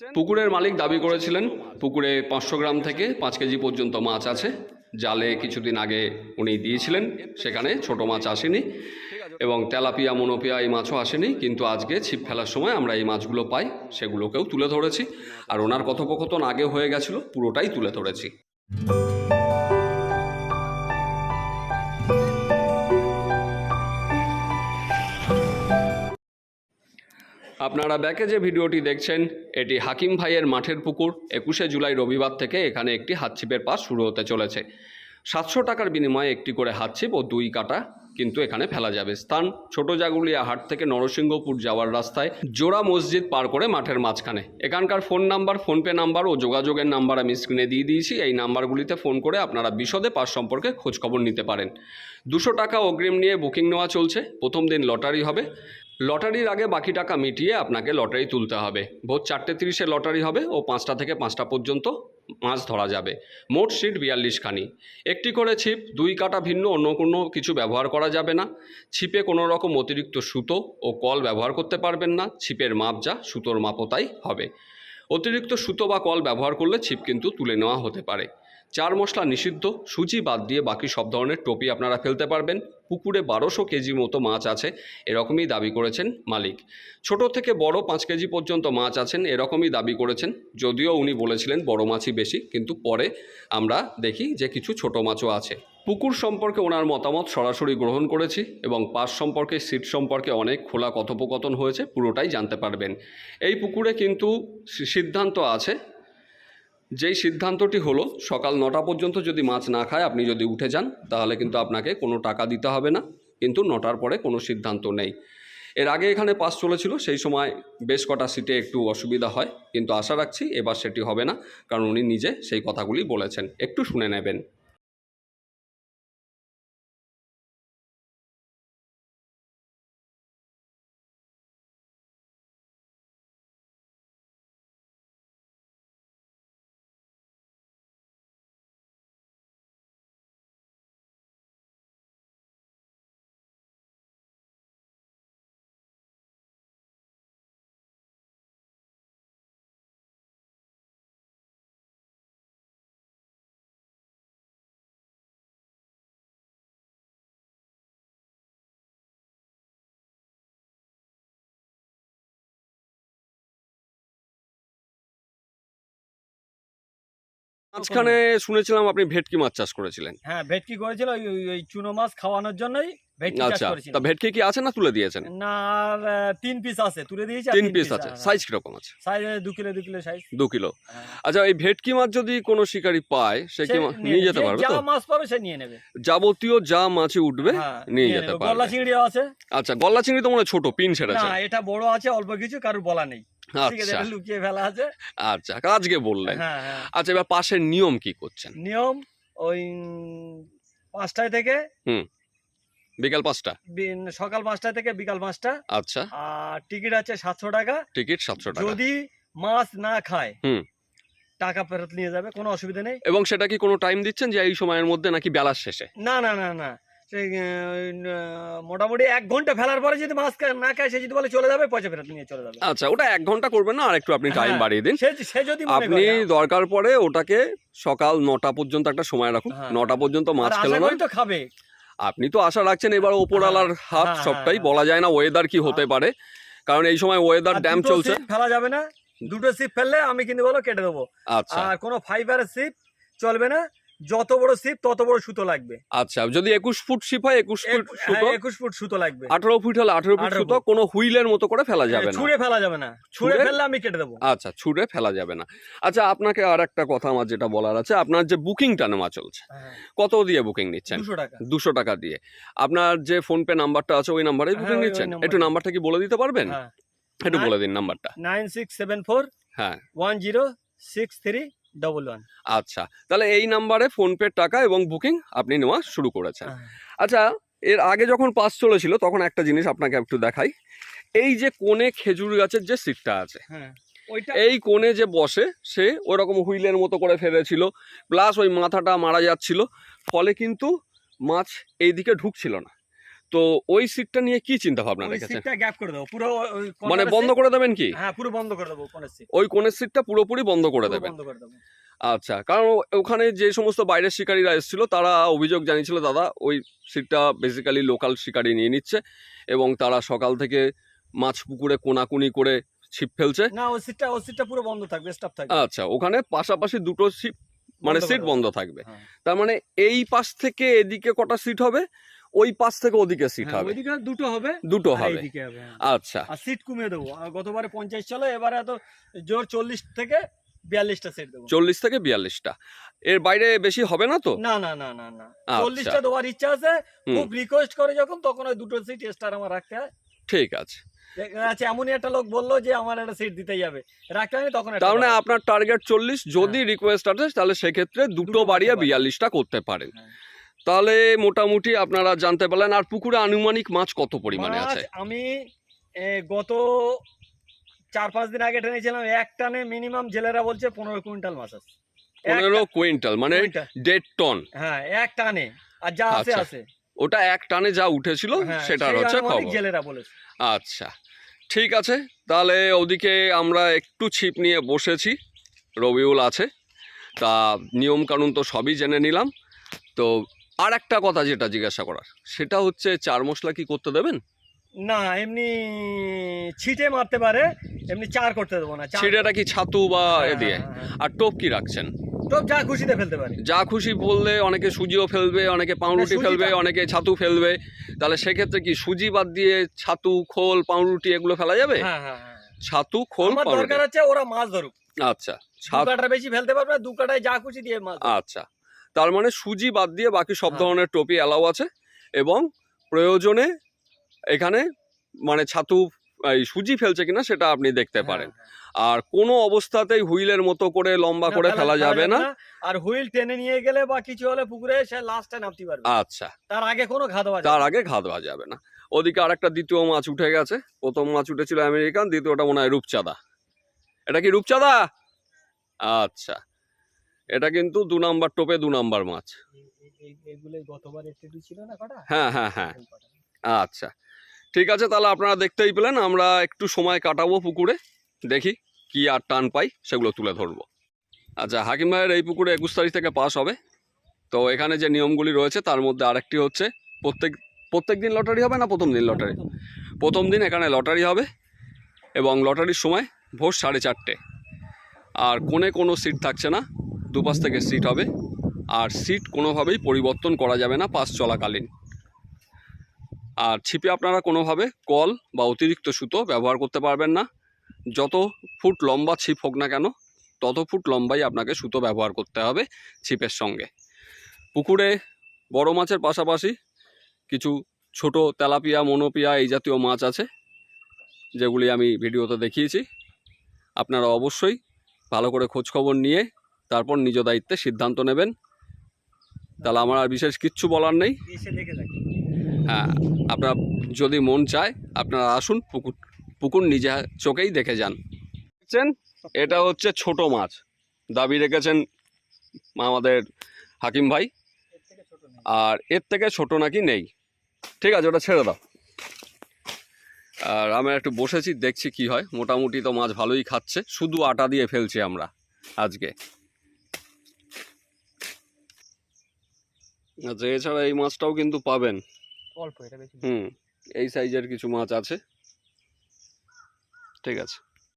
পুকুরের মালিক দাবি করেছিলেন পুকুরে 500 গ্রাম থেকে 5 কেজি পর্যন্ত মাছ আছে। জালে কিছুদিন আগে উনি দিয়েছিলেন, সেখানে ছোট মাছ আসেনি এবং তেলাপিয়া মনোপিয়া এই মাছও আসেনি, কিন্তু আজকে ছিপ ফেলার সময় আমরা এই মাছগুলো পাই, সেগুলোকেও তুলে ধরেছি। আর ওনার কথোপকথন আগে হয়ে গেছিল, পুরোটাই তুলে ধরেছি। আপনারা ব্যাকে যে ভিডিওটি দেখছেন এটি হাকিম ভাইয়ের মাঠের পুকুর। 21শে জুলাই রবিবার থেকে এখানে একটি হাতছিপের পাস শুরু হতে চলেছে। 700 টাকার বিনিময়ে একটি করে হাতছিপ ও 2 কাটা কিন্তু এখানে ফেলা যাবে। স্থান ছোট জাগুলিয়া হাট থেকে নরসিংহপুর যাওয়ার রাস্তায়, জোড়া মসজিদ পার করে মাঠের মাঝখানে। এখানকার ফোন নাম্বার, ফোনপে নাম্বার ও যোগাযোগের নাম্বার আমি স্ক্রিনে দিয়ে দিয়েছি। এই নাম্বারগুলিতে ফোন করে আপনারা বিশদে পাস সম্পর্কে খোঁজখবর নিতে পারেন। 200 টাকা অগ্রিম নিয়ে বুকিং নেওয়া চলছে। প্রথম দিন লটারি হবে। লটারির আগে বাকি টাকা মিটিয়ে আপনাকে লটারি তুলতে হবে। ভোর 4:30-এ লটারি হবে ও 5টা থেকে 5টা পর্যন্ত মাছ ধরা যাবে। মোট সিট 42 খানি। একটি করে ছিপ, 2 কাটা ভিন্ন অন্য কোনো কিছু ব্যবহার করা যাবে না। ছিপে কোনো রকম অতিরিক্ত সুতো ও কল ব্যবহার করতে পারবেন না। ছিপের মাপ যা, সুতোর মাপও তাই হবে। অতিরিক্ত সুতো বা কল ব্যবহার করলে ছিপ কিন্তু তুলে নেওয়া হতে পারে। 4 মশলা নিষিদ্ধ। সুজি বাদ দিয়ে বাকি সব ধরনের টোপি আপনারা ফেলতে পারবেন। পুকুরে 1200 কেজি মতো মাছ আছে, এরকমই দাবি করেছেন মালিক। ছোট থেকে বড় 5 কেজি পর্যন্ত মাছ আছেন, এরকমই দাবি করেছেন। যদিও উনি বলেছিলেন বড় মাছই বেশি, কিন্তু পরে আমরা দেখি যে কিছু ছোট মাছও আছে। পুকুর সম্পর্কে ওনার মতামত সরাসরি গ্রহণ করেছি এবং পাস সম্পর্কে, সিট সম্পর্কে অনেক খোলা কথোপকথন হয়েছে, পুরোটাই জানতে পারবেন। এই পুকুরে কিন্তু সিদ্ধান্ত আছে, যেই সিদ্ধান্তটি হলো সকাল 9টা পর্যন্ত যদি মাছ না খায় আপনি যদি উঠে যান তাহলে কিন্তু আপনাকে কোনো টাকা দিতে হবে না, কিন্তু 9টার পরে কোনো সিদ্ধান্ত নেই। এর আগে এখানে পাস চলেছিল, সেই সময় বেশ কটা সিটে একটু অসুবিধা হয়, কিন্তু আশা রাখছি এবার সেটি হবে না, কারণ উনি নিজে সেই কথাগুলি বলেছেন। একটু শুনে নেবেন। মাঝখানে শুনেছিলাম আপনি ভেটকি মাছ চাষ করেছিলেন। হ্যাঁ, ভেটকি করেছিল ওই চুনো মাছ খাওয়ানোর জন্যই ভেটকি চাষ আচ্ছা, করেছিল। তা ভেটকি কি আছে না তুলে দিয়েছেন? না, আর 3 পিস আছে, তুলে দিয়েছি। 3 পিস আছে। সাইজ কিরকম আছে? Size 2 kilo size. 2 কিলো। হ্যাঁ। আচ্ছা, এই ভেটকি মাছ যদি কোনো শিকারী পায় সে কি নিয়ে যেতে পারবে যা তো? মাছ পাবে সে নিয়ে নেবে। যাবতীয় যা মাছই উঠবে হ্যাঁ, নিয়ে যেতে পারবে। গলদা চিংড়িও আছে। আচ্ছা, গলদা চিংড়ি তো মনে হয় ছোট, পিন ছেড়েছে। না, এটা বড় আছে, অল্প কিছু, কারোর বলা নেই। ঠিক আছে, আচ্ছা এটা লুকিয়ে ফেলা আছে। আচ্ছা, আজকে বললেন। হ্যাঁ, হ্যাঁ। আচ্ছা, এবার পাশের নিয়ম কি করছেন? নিয়ম ওই 5টায় থেকে বিকাল 5টা। সকাল 5টা থেকে বিকাল 5টা। আচ্ছা, আর টিকিট আছে 700 টাকা। টিকিট 700 টাকা। যদি মাছ না খায় হুম। টাকা ফেরত নিয়ে যাবে, কোনো অসুবিধা নেই। এবং সেটা কি কোনো টাইম দিচ্ছেন যে এই সময়ের মধ্যে নাকি বেলার শেষে? না না না না, সেই মোটামুটি 1 ঘন্টা ফেলার পরে যদি মাছ না খায়, সে যদি বলে চলে যাবে, পয়সা ফেরত নিয়ে চলে যাবে। আচ্ছা, ওটা 1 ঘন্টা করবেন না, আর একটু আপনি টাইম হ্যাঁ, বাড়িয়ে দিন। সে যদি মনে আপনি করে। দরকার পড়ে ওটাকে সকাল 9টা পর্যন্ত একটা সময় রাখুন। হ্যাঁ। 9টা পর্যন্ত মাছ আর খেলো আশা না। করি তো খাবে। আপনি তো আশা রাখছেন, এবার ওপরওয়ালার হাত, হ্যাঁ, সবটাই হ্যাঁ, বলা যায় না, ওয়েদার কি হতে পারে, কারণ এই সময় ওয়েদার আর ড্যাম দুটো চলছে। সিপ ফেলা যাবে না। 2টো সিপ ফেললে আমি কিন্তু বলো কেটে দেবো। আচ্ছা আর কোনো ফাইবারের সিপ চলবে না। যত বড় সিপ তত বড় সুতো লাগবে। আচ্ছা, যদি 21 ফুট ছিপ হয় 21 ফুট সুতো, 21 ফুট সুতো লাগবে। 18 ফুট হলে 18 ফুট 18 সুতো, কোনো হুইলের মতো করে ফেলা যাবে না। ছুঁড়ে ফেলা যাবে না। ছুঁড়ে ছুঁড়ে? ফেললে আমি কেটে দেবো। আচ্ছা, ছুঁড়ে ফেলা যাবে না। আচ্ছা, আপনাকে আর একটা কথা আমার যেটা বলার আছে, আপনার যে বুকিংটা নেওয়া চলছে, হ্যাঁ, কত দিয়ে বুকিং নিচ্ছেন? 200 টাকা। 200 টাকা দিয়ে। আপনার যে ফোনপে নাম্বারটা আছে ওই নাম্বারেই হ্যাঁ, বুকিং ওই নিচ্ছেন? নাম্বারে। একটু নাম্বারটা কি বলে দিতে পারবেন? হ্যাঁ, একটু বলে দিন নাম্বারটা। 9674 হ্যাঁ, 106311। আচ্ছা, তাহলে এই নাম্বারে ফোনপের টাকা এবং বুকিং আপনি নেওয়া শুরু করেছেন। হ্যাঁ, আচ্ছা, এর আগে যখন পাস চলেছিল তখন একটা জিনিস আপনাকে একটু দেখাই। এই যে কোণে খেজুর গাছের যে সিটটা আছে, হ্যাঁ, ওইটা এই কোণে যে বসে সে ওরকম হুইলের মতো করে ফেলেছিল, প্লাস ওই মাথাটা মারা যাচ্ছিল, ফলে কিন্তু মাছ এইদিকে ঢুকছিল না। তো ওই সিটটা নিয়ে কি চিন্তা ভাবনা ওই রেখেছেন? সিটটা গ্যাপ করে দেবো পুরো, ওই মানে corner বন্ধ seat- করে দেবেন কি? হ্যাঁ পুরো বন্ধ করে দেবো কোণের সিট, ওই কোণের সিটটা পুরোপুরি বন্ধ করে পুরো দেবেন। বন্ধ করে দেবো। আচ্ছা, কারণ ওখানে যে সমস্ত বাইরের শিকারীরা এসেছিল তারা অভিযোগ জানিয়েছিল দাদা ওই সিটটা বেসিক্যালি লোকাল শিকারী নিয়ে নিচ্ছে এবং তারা সকাল থেকে মাছ পুকুরে কোনাকুনি করে ছিপ ফেলছে। না ওই সিটটা পুরো বন্ধ থাকবে, স্টাফ থাকবে। আচ্ছা, ওখানে পাশাপাশি দুটো সিট মানে বন্ধ সিট করে বন্ধ দেবো। থাকবে। হ্যাঁ। তার মানে এই পাশ থেকে এদিকে কটা সিট হবে, ওই পাশ থেকে ওদিকে সিট হ্যাঁ, হবে, ওইদিকে দুটো হবে, দুটো আর হবে। এইদিকে হবে, হ্যাঁ। আচ্ছা আর সিট কমিয়ে দেবো, আর গতবারে 50 ছিল, এবারে তো জোর 40 থেকে 42টা সিট দেবো। 40 থেকে 42টা, এর বাইরে বেশি হবে না তো? না না না না না, আচ্ছা। 40টা দেওয়ার ইচ্ছা আছে, হুম। খুব রিকোয়েস্ট করে যখন, তখন ওই দুটো সিট এক্সট্রা আমার রাখতে হয়। ঠিক আছে, আচ্ছা, এমনই একটা লোক বললো যে আমার একটা সিট দিতেই হবে, রাখতে হয়নি, তখন একটা তার মানে বাড়াবো। আপনার টার্গেট 40, যদি রিকোয়েস্ট আছে তাহলে সেক্ষেত্রে দুটো দুটো বাড়িয়ে করতে পারেন। 42টা করতে পারেন। হ্যাঁ। তাহলে মোটামুটি আপনারা জানতে পারলেন। আর পুকুরে আনুমানিক মাছ কত পরিমাণে মাছ আছে? আমি গত 4-5 দিন আগে টেনেছিলাম, এক টানে মিনিমাম জেলেরা বলছে 15 কুইন্টাল মাছ আছে। 15 কুইন্টাল, মানে কুইন্টাল। 1.5 টন। হ্যাঁ, এক টানে, আর যা আছে আচ্ছা, আছে। ওটা এক টানে যা উঠেছিল হ্যাঁ, সেটার সেই হচ্ছে আনুমানিক খবর। জেলেরা বলেছে। আচ্ছা, ঠিক আছে, তাহলে ওদিকে আমরা একটু ছিপ নিয়ে বসেছি, রবিউল আছে, তা নিয়ম কানুন তো সবই জেনে নিলাম। তো আর একটা কথা যেটা জিজ্ঞাসা করার, সেটা হচ্ছে চার মশলা কি করতে দেবেন? না, এমনি ছিটে মারতে পারে, এমনি চার করতে দেবো না। ছিঁড়েটা কি ছাতু বা এ দিয়ে? হ্যাঁ। আর টোপ কি রাখছেন? তো যা খুশিতে ফেলতে পারে। যা খুশি বললে অনেকে সুজিও ফেলবে, অনেকে পাউরুটি সুজিটা- ফেলবে, অনেকে ছাতু ফেলবে, তাহলে সেক্ষেত্রে কি সুজি বাদ দিয়ে ছাতু, খোল, পাউরুটি এগুলো ফেলা যাবে? হ্যাঁ হ্যাঁ হ্যাঁ। ছাতু, খোল, আমার পাউরুটি। দরকার আছে ওরা মাছ ধরুক, আচ্ছা, 2 কাটার বেশি ফেলতে পারবে না, 2 কাটায় যা খুশি দিয়ে মাছ ধরুক। আচ্ছা, তার মানে সুজি বাদ দিয়ে বাকি সব হ্যাঁ। ধরনের টোপই অ্যালাউ আছে এবং প্রয়োজনে এখানে মানে ছাতু এই সুজি ফেলছে কিনা সেটা আপনি দেখতে পারেন। হ্যাঁ, আর কোনো অবস্থাতেই হুইলের মতো করে লম্বা করে ফেলা যাবে না। আর হুইল টেনে নিয়ে গেলে বা কিছু হলে পুকুরে সে লাস্টে নামতে পারবে, আচ্ছা, তার আগে কোনো ঘা দেওয়া যাবে তার না। আগে ঘা দেওয়া যাবে না। ওদিকে আরেকটা দ্বিতীয় মাছ উঠে গেছে। প্রথম মাছ উঠেছিল আমেরিকান, দ্বিতীয়টা মনে হয় রূপচাঁদা। এটা কি রূপচাঁদা? আচ্ছা, এটা কিন্তু 2 নাম্বার টোপে 2 নাম্বার মাছ। এগুলোই গতবার একটু ছিল না কটা। হ্যাঁ হ্যাঁ হ্যাঁ, আচ্ছা, ঠিক আছে, তাহলে আপনারা দেখতেই পেলেন। আমরা একটু সময় কাটাবো পুকুরে, দেখি কি আর টান পাই সেগুলো তুলে ধরবো। আচ্ছা, হাকিম ভাইয়ের এই পুকুরে 21 তারিখ থেকে পাস হবে। তো এখানে যে নিয়মগুলি রয়েছে তার মধ্যে আরেকটি হচ্ছে প্রত্যেক দিন লটারি হবে না প্রথম দিন লটারি? প্রথম দিন এখানে লটারি হবে এবং লটারির সময় ভোর 4:30। আর কোনো সিট থাকছে না, দুপাশ থেকে সিট হবে। আর সিট কোনোভাবেই পরিবর্তন করা যাবে না পাস চলাকালীন। আর ছিপে আপনারা কোনোভাবে কল বা অতিরিক্ত সুতো ব্যবহার করতে পারবেন না। যত ফুট লম্বা ছিপ হোক না কেন, তত ফুট লম্বাই আপনাকে সুতো ব্যবহার করতে হবে ছিপের সঙ্গে। পুকুরে বড় মাছের পাশাপাশি কিছু ছোট তেলাপিয়া, মনোপিয়া এই জাতীয় মাছ আছে, যেগুলি আমি ভিডিওতে দেখিয়েছি। আপনারা অবশ্যই ভালো করে খোঁজখবর নিয়ে তারপর নিজ দায়িত্বে সিদ্ধান্ত নেবেন। তাহলে আমার আর বিশেষ কিচ্ছু বলার নেই। এসে দেখে দেখি। হ্যাঁ, আপনার যদি মন চায় আপনারা আসুন, পুকুর নিজে চোখেই দেখে যান। দেখছেন, এটা হচ্ছে ছোট মাছ, দাবি রেখেছেন আমাদের হাকিম ভাই। এর থেকে ছোট নেই। আর এর থেকে ছোট নাকি নেই। ঠিক আছে, ওটা ছেড়ে দাও। আর আমরা একটু বসেছি, দেখছি কি হয়। মোটামুটি তো মাছ ভালোই খাচ্ছে, শুধু আটা দিয়ে ফেলছি আমরা আজকে। আচ্ছা, এছাড়া এই মাছটাও কিন্তু পাবেন। অল্প, এটা বেশি। এই সাইজের কিছু মাছ আছে। ঠিক আছে।